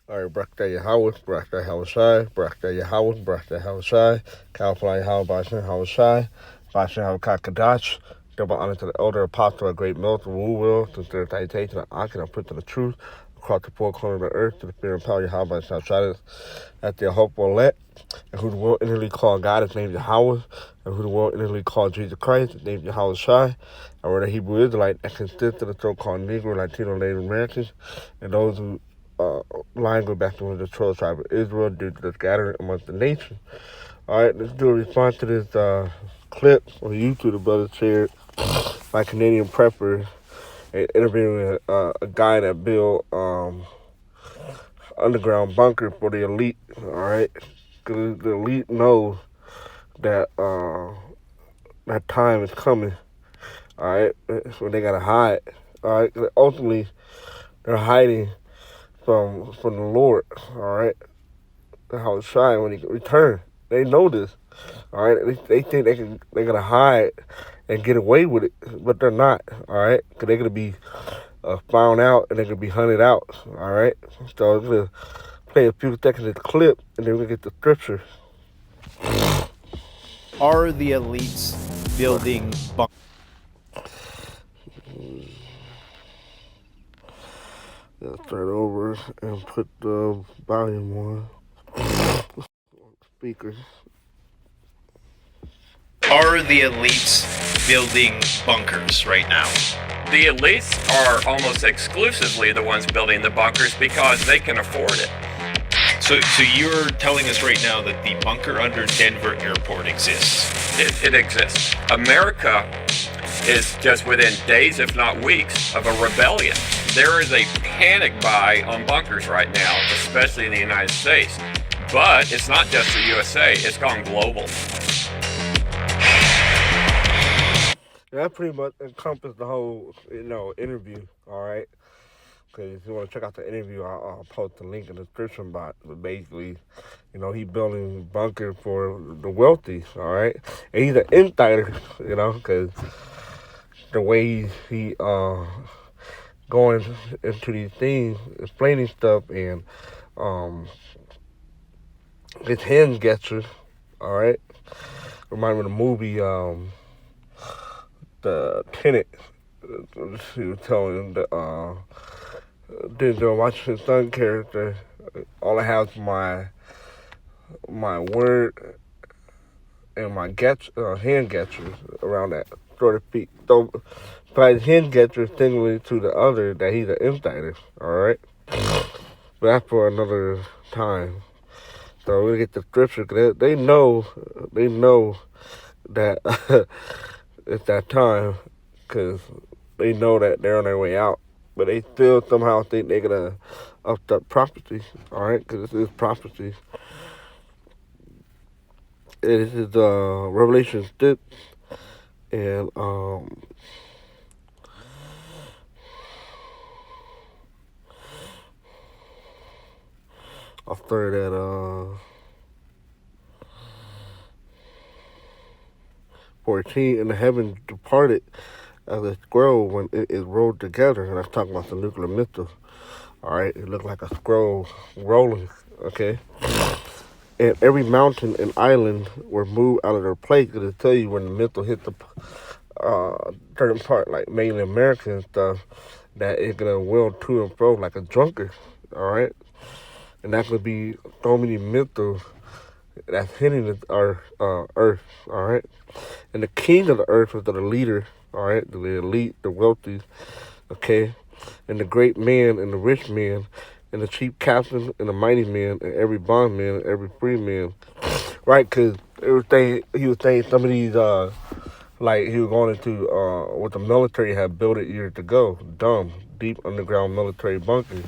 All right, Brakta Yahweh, Brakta Hawashai, Brakta Yahweh, Brakta Hawashai, Kalpalai Hawa Bashan Hawashai, Bashan Hawakakadash, double honor to the elder apostle of great milk, the woo will, to the citation, the akin, and put to the truth, across the four corners of the earth, to the fear and power of Yahweh Bashan Shaddai, that their hope will let, and who the world inwardly call God is named Yahweh, and who the world inwardly call Jesus Christ is named Yahweh Shai, and we're the Hebrew Israelite that consists of the so-called Negro, Latino, Native Americans, and those who line go back to the 12 tribe of Israel due to the scattering amongst the nations. All right, let's do a response to this clip on YouTube the brother shared by Canadian preppers interviewing a guy that built underground bunker for the elite. All right, because the elite knows that that time is coming. All right, so they gotta hide. All right, ultimately they're hiding from the Lord. All right, how it's shine when he return. They know this. All right, they think they're gonna hide and get away with it, but they're not. All right, because they're gonna be found out and they're gonna be hunted out. All right, so I'm gonna play a few seconds of the clip and then we're gonna get the scripture. Are the elites building bunkers? Let's start over and put the volume on. Speakers. Are the elites building bunkers right now? The elites are almost exclusively the ones building the bunkers because they can afford it. So you're telling us right now that the bunker under Denver Airport exists? It exists. America is just within days, if not weeks, of a rebellion. There is a panic buy on bunkers right now, especially in the United States. But it's not just the USA, it's gone global. That pretty much encompassed the whole, interview. All right. Because if you want to check out the interview, I'll post the link in the description box. But basically, he building a bunker for the wealthy. All right, and he's an insider. Because the way he going into these things, explaining stuff, and his hand gestures. All right, remind me of the movie the Tenet. He was telling him that Denzel Washington's son character, all I have is my word and my hand gestures around that sort of feet. So by his hand gestures signaling to the other that he's an insider. All right, but that's for another time. So we're gonna get the scripture because they know that it's that time because they know that they're on their way out, but they still somehow think they're gonna obstruct prophecy. All right, because this is prophecy. This is Revelation 6, and I'll start at 14. And the heaven departed as a scroll when it is rolled together, and I'm talking about the nuclear missile. All right, it looked like a scroll rolling. Okay. And every mountain and island were moved out of their place. It'll tell you when the missile hit the certain part, like mainly America and stuff, that it's gonna whirl to and fro like a drunkard. All right, and that's gonna be so many missiles that's hitting our earth. All right, and the king of the earth is the leader. All right, the elite, the wealthy. Okay, and the great man and the rich man and the chief captain and the mighty man and every bondman and every free man. Right, because he was saying some of these, like he was going into what the military had built it years ago, deep underground military bunkers,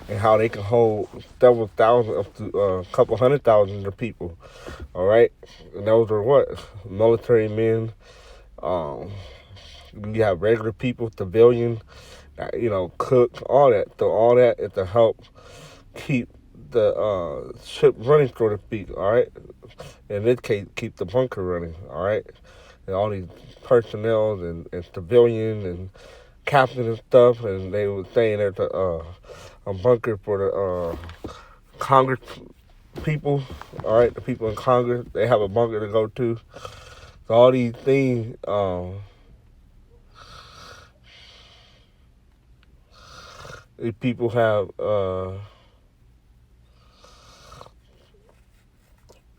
and how they can hold several thousand up to a couple 100,000 of people. All right, and those are what? Military men. You have regular people, civilian, cook, all that. So all that is to help keep the ship running, so to speak, all right? In this case, keep the bunker running, all right? And all these personnel and civilians and captains and stuff, and they were saying there's a bunker for the Congress people. All right, the people in Congress, they have a bunker to go to. So all these things, these people have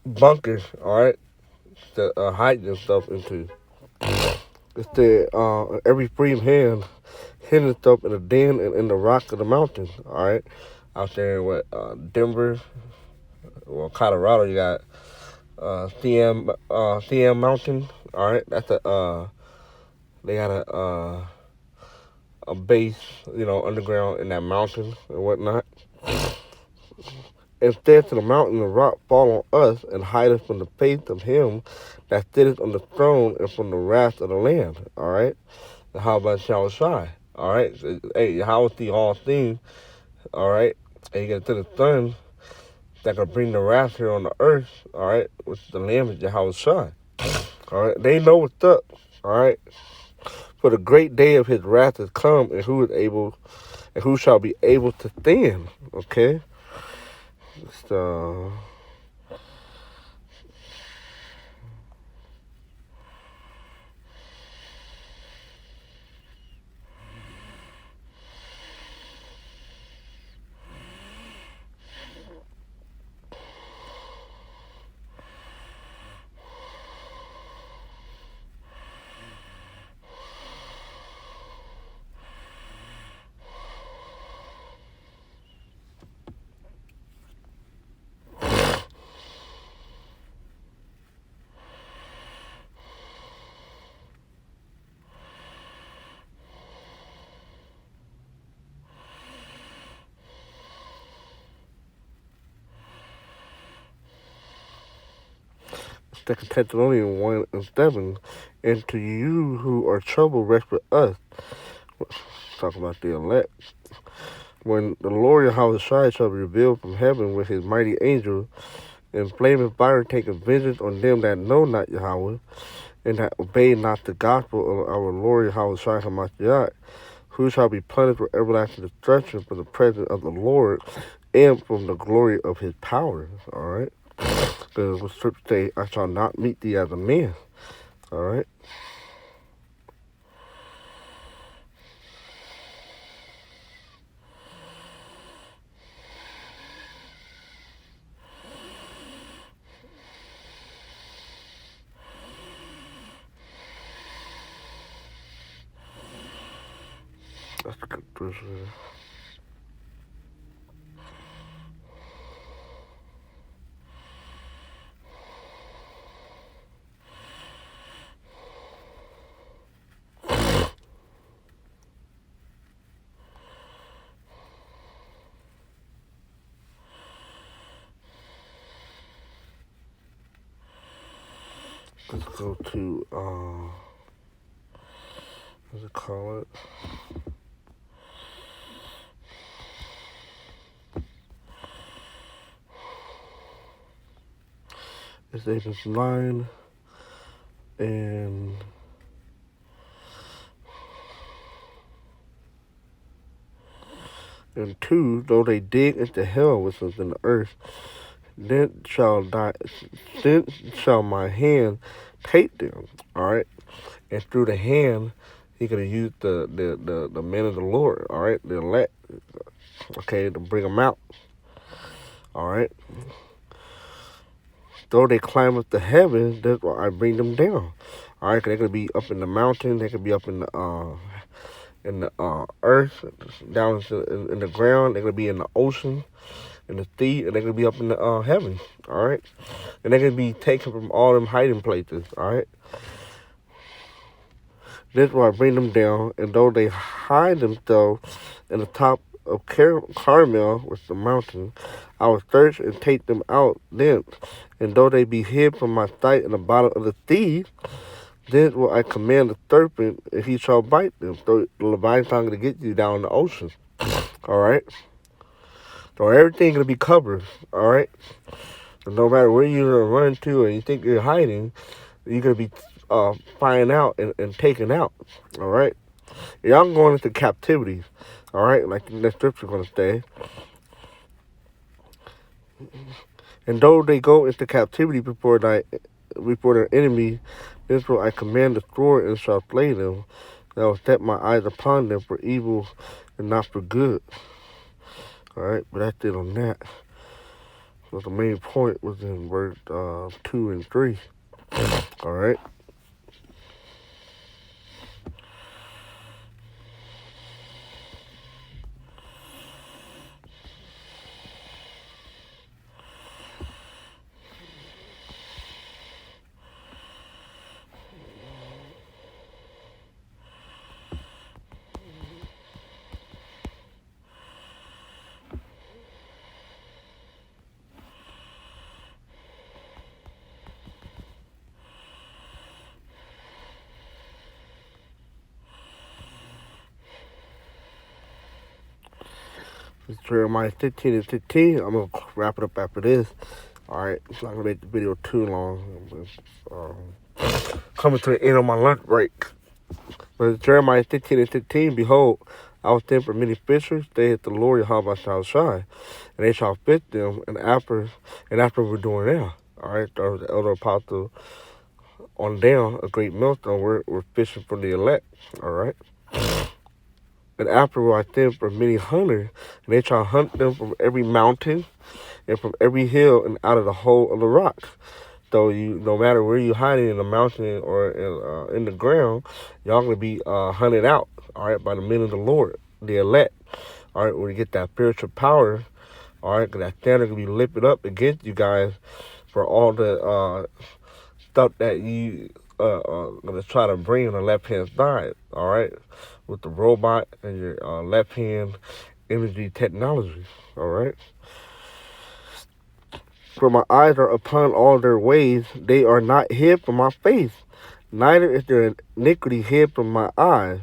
bunkers. All right, to hide themselves into. Instead, every free man hidden stuff in the den and in the rock of the mountain. All right, out there in Denver, well, Colorado, you got CM Mountain. All right, that's they got a base, underground in that mountain and whatnot. Instead, to the mountain and rock fall on us and hide us from the face of him that sitteth on the throne and from the wrath of the Lamb. All right, and how about shall shine? All right, so, hey, how see all things? All right, and you get to the sun that can bring the wrath here on the earth. All right, which the Lamb is Yahweh shine. All right, they know what's up. All right, for the great day of his wrath has come, and who shall be able to stand? Okay, so Second Thessalonians 1:7, and to you who are troubled, rest with us. Talking about the elect. When the Lord Yahweh shall be revealed from heaven with his mighty angels, and flaming fire taking vengeance on them that know not Yahweh, and that obey not the gospel of our Lord Yahweh Hamashiach, who shall be punished with everlasting destruction from the presence of the Lord and from the glory of his power. All right? Because the scripture say, I shall not meet thee as a man. All right? That's a good verse. Let's go to, what does it call it? It's Amos 9 and 2, though they dig into hell which is in the earth, then shall my hand take them. All right, and through the hand, he could have used the men of the Lord. All right, the elect. Okay, to bring them out. All right. Though they climb up to heaven, that's why I bring them down. All right, 'cause they could be up in the mountain. They could be up in the earth, down in the ground. They could be in the ocean, in the sea, and they could be up in the heaven. All right, and they could be taken from all them hiding places. All right, that's why I bring them down. And though they hide themselves in the top of Carmel, which is the mountain, I will search and take them out thence. And though they be hid from my sight in the bottom of the sea, then will I command the serpent, and he shall bite them. So the Leviathan going to get you down in the ocean. All right? So everything going to be covered. All right? So no matter where you're going to run to and you think you're hiding, you're going to be finding out and taken out. All right? Y'all going into captivity, all right, like the scripture gonna say. And though they go into captivity before their enemy, Israel, I command the sword and shall slay them. And I will set my eyes upon them for evil and not for good. All right, but that's it on that. So the main point was in verse 2 and 3. All right. It's Jeremiah 15 and 15. I'm going to wrap it up after this. All right. It's not going to make the video too long. Coming to the end of my lunch break. But Jeremiah 15 and 15, behold, I will send for many fishers, they at the Lord Yahweh shall shine, and they shall fish them, and after we're doing now. All right, there was the elder apostle on down, a great millstone, we're fishing for the elect. All right. And afterward I send for many hunters, and they shall hunt them from every mountain and from every hill and out of the hole of the rocks. So no matter where you hiding in the mountain or in the ground, y'all gonna be hunted out, all right, by the men of the Lord, the elect, all right. When you get that spiritual power, all right, 'cause that standard gonna be lifted up against you guys for all the stuff that you gonna try to bring on the left hand side, all right, with the robot and your left hand energy technology, all right. For my eyes are upon all their ways, they are not hid from my face, neither is their iniquity hid from my eyes.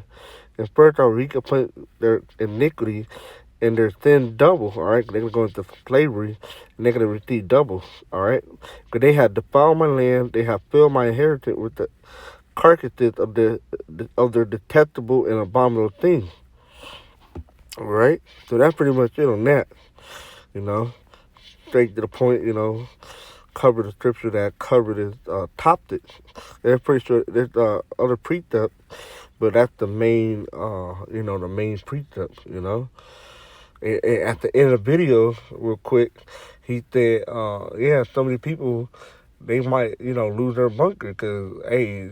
And first I'll wreak upon their iniquity and their sin double, all right? They're going to go into slavery, and they're going to receive double, all right? Because they have defiled my land, they have filled my inheritance with the carcasses of their detestable and abominable things, all right? So that's pretty much it on that, you know? Straight to the point, you know, cover the scripture that covered his topic. They're pretty sure there's other precepts, but that's the main, the main precept, you know. And at the end of the video, real quick, he said, so many people, they might, lose their bunker because, hey,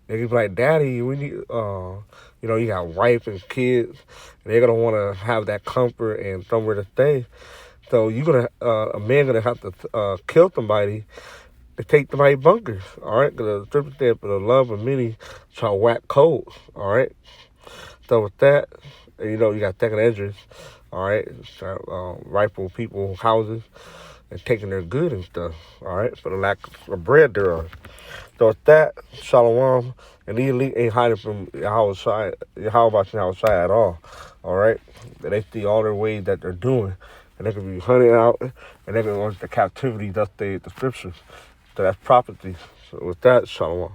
they can be like, Daddy, we need, you got wife and kids, and they're going to want to have that comfort and somewhere to stay. So a man gonna have to kill somebody to take somebody's bunkers, all right? Because the scripture said, for the love of many shall wax cold, all right? So with that, you got second Esdras, all right? Rifle people's houses and taking their good and stuff, all right? For the lack of bread thereof. So with that, Shalom, and these elite ain't hiding from Yahweh at all right? They see all their ways that they're doing, and they can be hunted out, and they're going to go into captivity. That's the scriptures. So that's prophecy. So with that, Shalom.